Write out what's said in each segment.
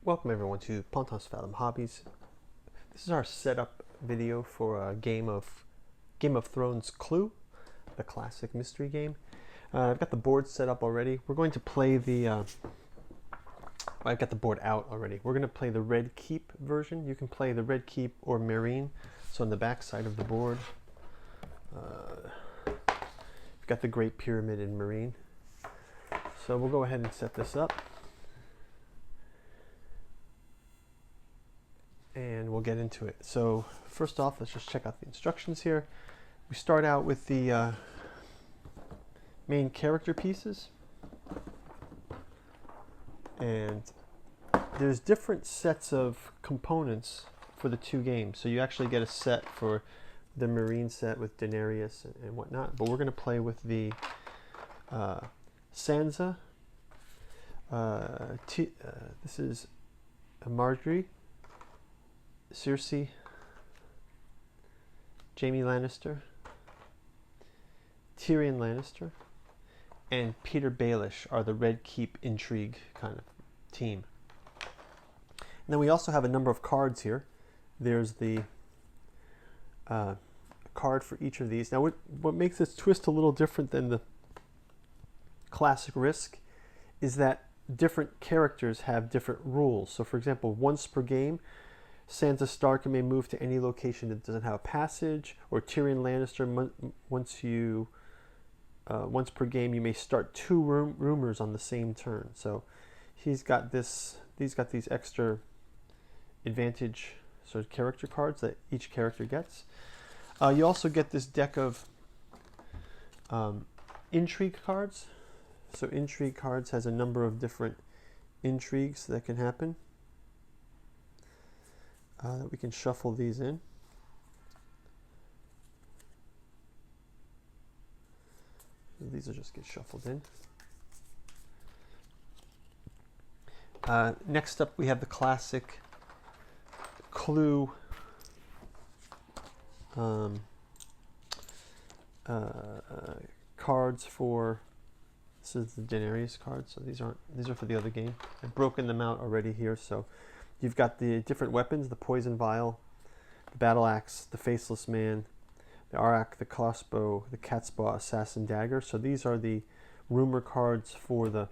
Welcome everyone to Ponton's Fathom Hobbies. This is our setup video for a Game of Thrones Clue, the classic mystery game. I've got the board set up already. We're going to play I've got the board out already. We're going to play the Red Keep version. You can play the Red Keep or Meereen. So on the back side of the board, you've got the Great Pyramid in Meereen. So we'll go ahead and set this up. And we'll get into it. So first off, let's just check out the instructions here. We start out with the main character pieces, and there's different sets of components for the two games. So you actually get a set for the Meereen set with Daenerys and whatnot, but we're going to play with the Sansa. This is Margaery, Cersei, Jaime Lannister, Tyrion Lannister, and Petyr Baelish are the Red Keep intrigue kind of team. And then we also have a number of cards here. There's the card for each of these. Now what makes this twist a little different than the classic Risk is that different characters have different rules. So for example, once per game, Sansa Stark may move to any location that doesn't have a passage, or Tyrion Lannister, once per game, you may start two rumors on the same turn. So he's got these extra advantage sort of character cards that each character gets. You also get this deck of intrigue cards. So intrigue cards has a number of different intrigues that can happen. That we can shuffle these in. These will just get shuffled in. Next up, we have the classic Clue cards for. This is the Daenerys cards, so these are for the other game. I've broken them out already here, so. You've got the different weapons, the poison vial, the battle axe, the faceless man, the arak, the crossbow, the catspaw, assassin dagger. So these are the rumor cards for the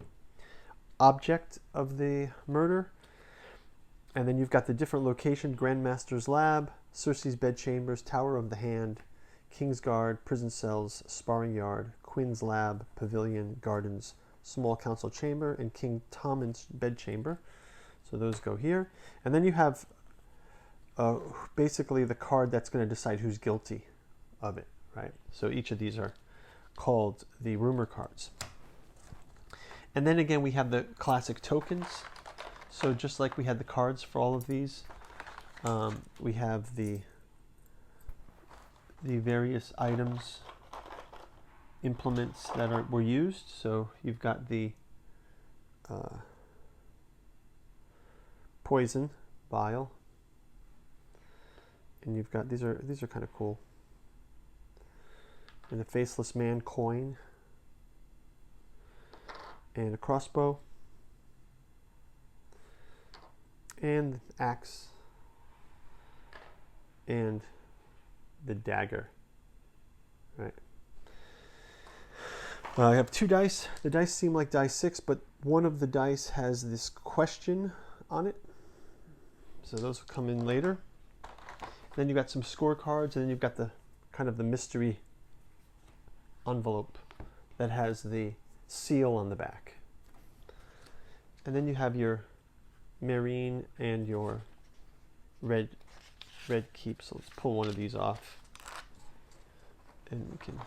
object of the murder. And then you've got the different location: Grandmaster's Lab, Cersei's bedchambers, Tower of the Hand, Kingsguard, prison cells, sparring yard, Queen's Lab, pavilion, gardens, small council chamber, and King Tommen's bedchamber. So those go here. And then you have basically the card that's going to decide who's guilty of it, right? So each of these are called the rumor cards. And then again, we have the classic tokens. So just like we had the cards for all of these, we have the various items, implements that were used. So you've got the poison vial, and you've got these are kind of cool, and the faceless man coin, and a crossbow, and axe, and the dagger. Right. I have two dice. The dice seem like die 6, but one of the dice has this question on it. So those will come in later. Then you've got some scorecards, and then you've got the kind of the mystery envelope that has the seal on the back. And then you have your Meereen and your Red Keep. So let's pull one of these off, and we can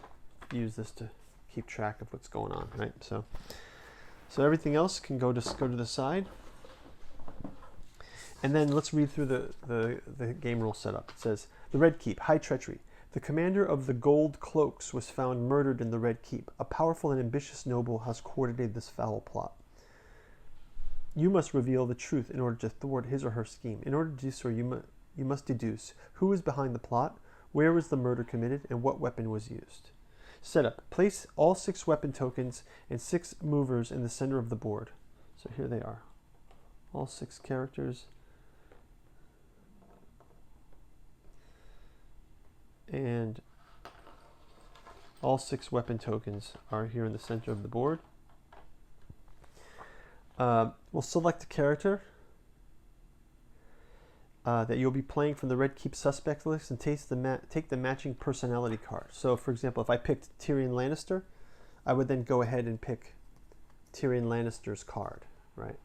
use this to keep track of what's going on, right? So everything else can go to the side. And then let's read through the game rule setup. It says, the Red Keep, high treachery. The commander of the Gold Cloaks was found murdered in the Red Keep. A powerful and ambitious noble has coordinated this foul plot. You must reveal the truth in order to thwart his or her scheme. In order to do so, you must deduce who is behind the plot, where was the murder committed, and what weapon was used. Setup. Place all 6 weapon tokens and 6 movers in the center of the board. So here they are. all 6 characters. And all 6 weapon tokens are here in the center of the board. We'll select a character that you'll be playing from the Red Keep Suspects list and take the matching personality card. So for example, if I picked Tyrion Lannister, I would then go ahead and pick Tyrion Lannister's card, right?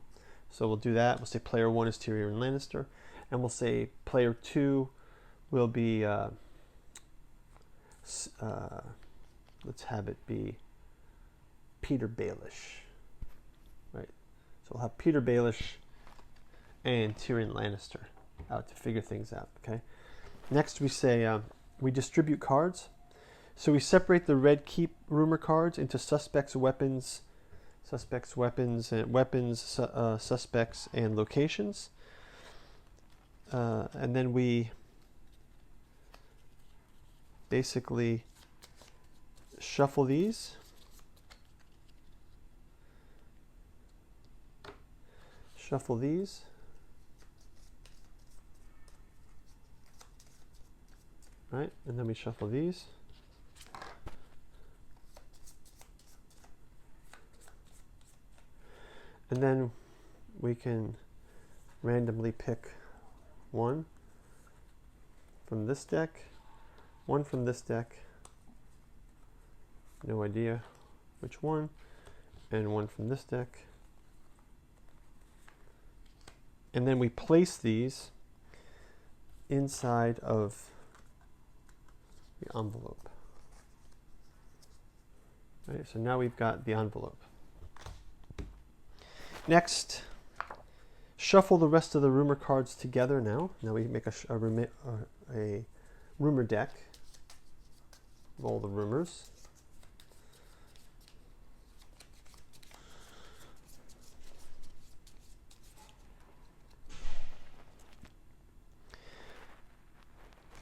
So we'll do that. We'll say player 1 is Tyrion Lannister, and we'll say player 2 will be, let's have it be Peter Baelish, right? So we'll have Peter Baelish and Tyrion Lannister out to figure things out, okay? Next we say we distribute cards. So we separate the Red Keep rumor cards into suspects, weapons, suspects, and locations. And then we basically shuffle these. Shuffle these. Right, and then we shuffle these. And then we can randomly pick one from this deck, one from this deck, no idea which one, and one from this deck. And then we place these inside of the envelope. Right, so now we've got the envelope. Next, shuffle the rest of the rumor cards together now. Now we make a rumor deck of all the rumors.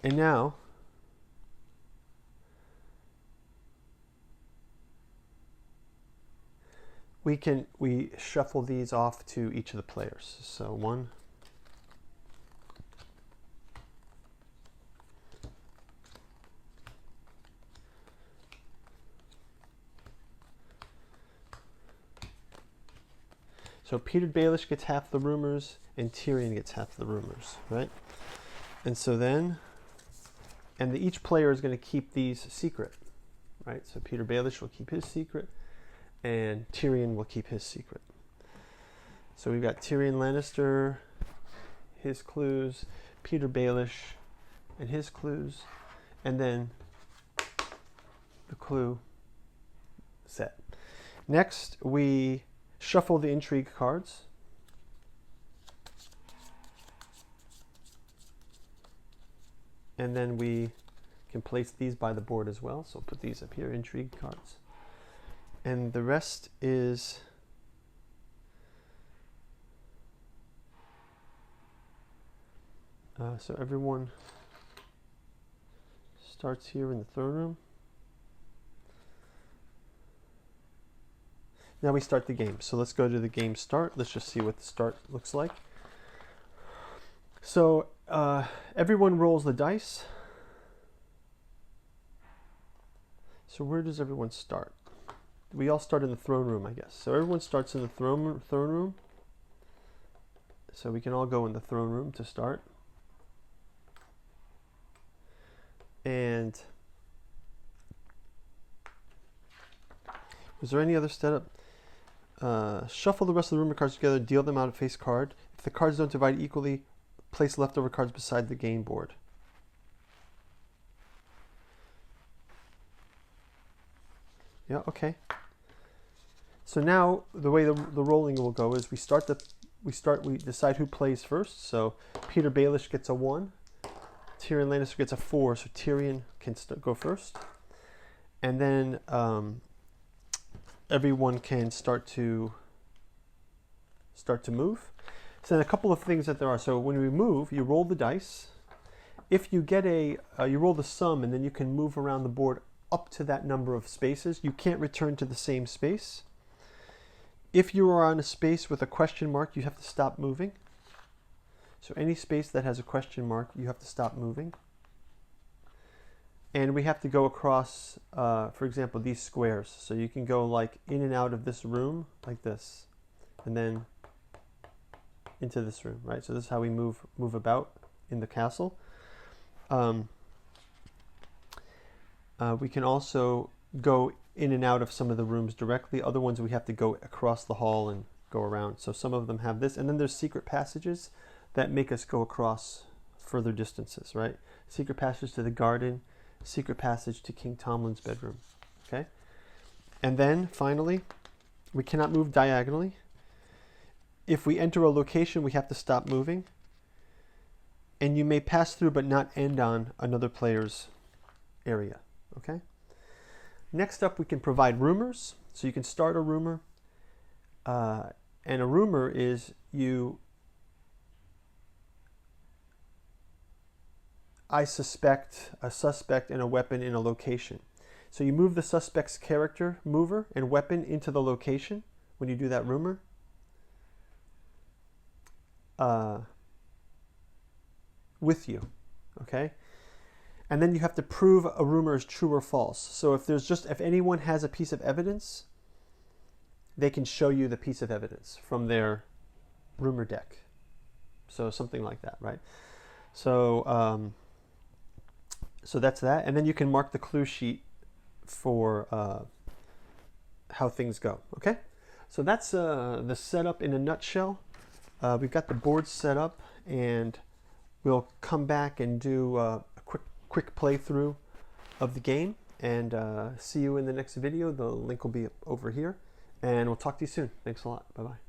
And now we shuffle these off to each of the players. So one, so Peter Baelish gets half the rumors and Tyrion gets half the rumors, right? And so then, and each player is going to keep these secret, right? So Peter Baelish will keep his secret and Tyrion will keep his secret. So we've got Tyrion Lannister, his clues, Peter Baelish and his clues, and then the clue set. Next, we shuffle the intrigue cards. And then we can place these by the board as well. So put these up here, intrigue cards. And the rest is so everyone starts here in the throne room. Now we start the game. So let's go to the game start. Let's just see what the start looks like. So everyone rolls the dice. So where does everyone start? We all start in the throne room, I guess. So everyone starts in the throne room. So we can all go in the throne room to start. And was there any other setup? Shuffle the rest of the rumor cards together, deal them out at face card. If the cards don't divide equally, place leftover cards beside the game board. Yeah, okay. So now the way the rolling will go is we decide who plays first. So Peter Baelish gets a 1. Tyrion Lannister gets a 4, so Tyrion can go first. And then everyone can start to move. So then a couple of things that there are. So when we move, you roll the dice. If you get you roll the sum, and then you can move around the board up to that number of spaces. You can't return to the same space. If you are on a space with a question mark, you have to stop moving. So any space that has a question mark, you have to stop moving. And we have to go across, for example, these squares. So you can go like in and out of this room like this, and then into this room, right? So this is how we move about in the castle. We can also go in and out of some of the rooms directly. Other ones we have to go across the hall and go around. So some of them have this. And then there's secret passages that make us go across further distances, right? Secret passage to the garden, secret passage to King Tomlin's bedroom, okay? And then finally, we cannot move diagonally. If we enter a location, we have to stop moving. And you may pass through but not end on another player's area, okay? Next up, we can provide rumors. So you can start a rumor. And a rumor is I suspect a suspect and a weapon in a location. So you move the suspect's character, mover, and weapon into the location when you do that rumor. With you, okay? And then you have to prove a rumor is true or false. So if anyone has a piece of evidence, they can show you the piece of evidence from their rumor deck. So something like that, right? So so that's that. And then you can mark the clue sheet for how things go, okay? So that's the setup in a nutshell. We've got the boards set up, and we'll come back and do a quick playthrough of the game, and see you in the next video. The link will be over here, and we'll talk to you soon. Thanks a lot. Bye-bye.